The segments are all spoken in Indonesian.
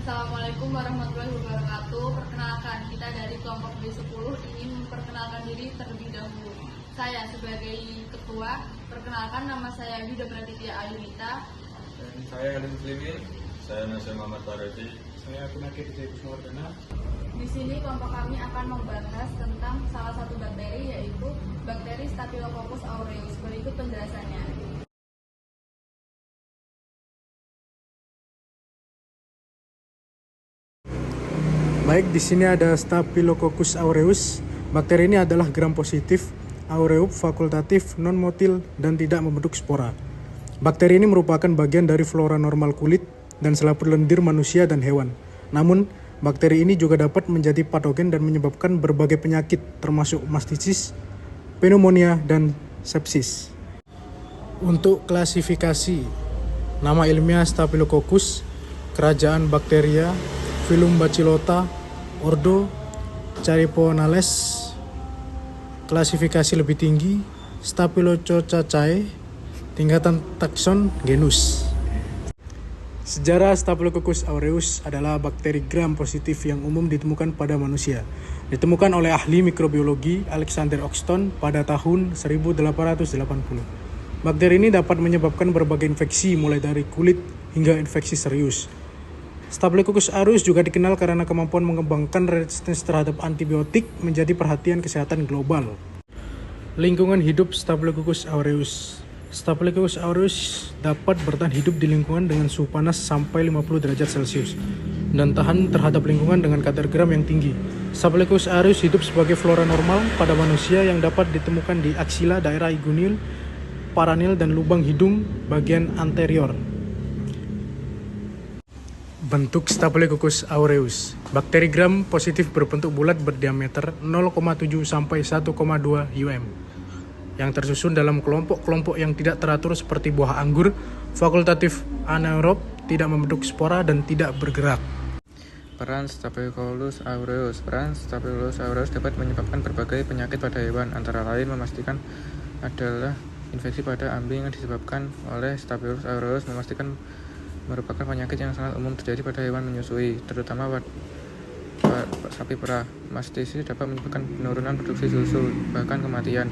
Assalamualaikum warahmatullahi wabarakatuh. Perkenalkan, kita dari kelompok B10 ingin memperkenalkan diri terlebih dahulu. Saya sebagai ketua, perkenalkan nama saya Yuda Pratitya Ayunita. Dan saya Alin Muslimin. Saya Nasir Muhammad Faradi. Saya Kunakir Kusmawardana. Di sini kelompok kami akan membahas tentang salah satu bakteri, yaitu bakteri Staphylococcus aureus. Berikut penjelasannya. Baik, di sini ada Staphylococcus aureus. Bakteri ini adalah gram positif, aerobik, fakultatif, non-motil, dan tidak membentuk spora. Bakteri ini merupakan bagian dari flora normal kulit dan selaput lendir manusia dan hewan. Namun, bakteri ini juga dapat menjadi patogen dan menyebabkan berbagai penyakit, termasuk mastitis, pneumonia, dan sepsis. Untuk klasifikasi, nama ilmiah Staphylococcus, kerajaan bakteria, filum Bacillota, ordo Cariponales. Klasifikasi lebih tinggi Staphylococcus, tingkatan takson genus. Sejarah Staphylococcus aureus adalah bakteri gram positif yang umum ditemukan pada manusia. Ditemukan oleh ahli mikrobiologi Alexander Oxton pada tahun 1880. Bakteri ini dapat menyebabkan berbagai infeksi mulai dari kulit hingga infeksi serius. Staphylococcus aureus juga dikenal karena kemampuan mengembangkan resistensi terhadap antibiotik menjadi perhatian kesehatan global. Lingkungan hidup Staphylococcus aureus. Staphylococcus aureus dapat bertahan hidup di lingkungan dengan suhu panas sampai 50 derajat Celcius dan tahan terhadap lingkungan dengan kadar gram yang tinggi. Staphylococcus aureus hidup sebagai flora normal pada manusia yang dapat ditemukan di aksila, daerah inguinal, paranil, dan lubang hidung bagian anterior. Bentuk Staphylococcus aureus. Bakteri gram positif berbentuk bulat berdiameter 0,7 sampai 1,2 mm yang tersusun dalam kelompok-kelompok yang tidak teratur seperti buah anggur, fakultatif, anaerob, tidak membentuk spora, dan tidak bergerak. Peran Staphylococcus aureus. Peran Staphylococcus aureus dapat menyebabkan berbagai penyakit pada hewan, antara lain memastikan adalah infeksi pada ambing yang disebabkan oleh Staphylococcus aureus, memastikan merupakan penyakit yang sangat umum terjadi pada hewan menyusui, terutama sapi perah. Mastitis dapat menyebabkan penurunan produksi susu, bahkan kematian.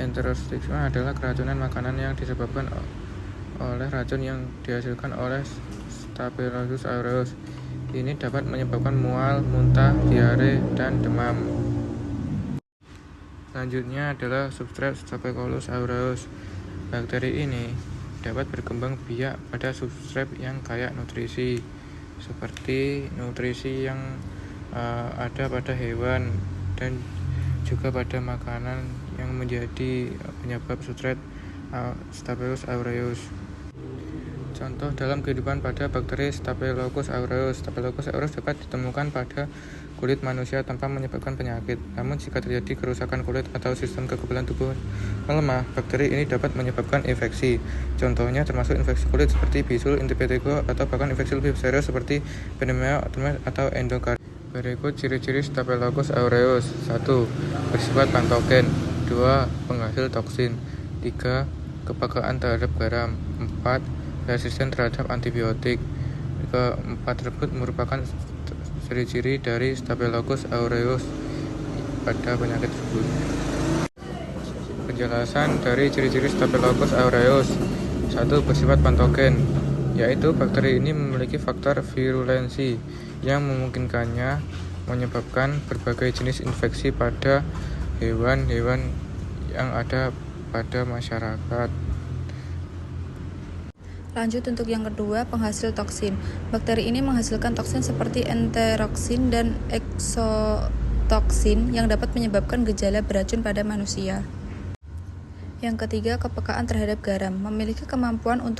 Enterostigma adalah keracunan makanan yang disebabkan oleh racun yang dihasilkan oleh Staphylococcus aureus. Ini dapat menyebabkan mual, muntah, diare, dan demam. Selanjutnya adalah substrat Staphylococcus aureus. Bakteri ini dapat berkembang biak pada substrat yang kaya nutrisi, seperti nutrisi yang ada pada hewan dan juga pada makanan yang menjadi penyebab substrat Staphylococcus aureus. Contoh dalam kehidupan pada bakteri Staphylococcus aureus. Staphylococcus aureus dapat ditemukan pada kulit manusia tanpa menyebabkan penyakit. Namun jika terjadi kerusakan kulit atau sistem kekebalan tubuh melemah, bakteri ini dapat menyebabkan infeksi. Contohnya termasuk infeksi kulit seperti bisul, impetigo, atau bahkan infeksi lebih serius seperti pneumonia atau endokarditis. Berikut ciri-ciri Staphylococcus aureus. 1. Bersifat patogen. 2. Penghasil toksin. 3. Kepekaan terhadap garam. 4. Resisten terhadap antibiotik. Keempat tersebut merupakan ciri-ciri dari Staphylococcus aureus pada penyakit tersebut. Penjelasan dari ciri-ciri Staphylococcus aureus. 1. Bersifat patogen, yaitu bakteri ini memiliki faktor virulensi yang memungkinkannya menyebabkan berbagai jenis infeksi pada hewan-hewan yang ada pada masyarakat. Lanjut untuk yang kedua, penghasil toksin. Bakteri ini menghasilkan toksin seperti enteroksin dan eksotoksin yang dapat menyebabkan gejala beracun pada manusia. Yang ketiga, kepekaan terhadap garam. Memiliki kemampuan untuk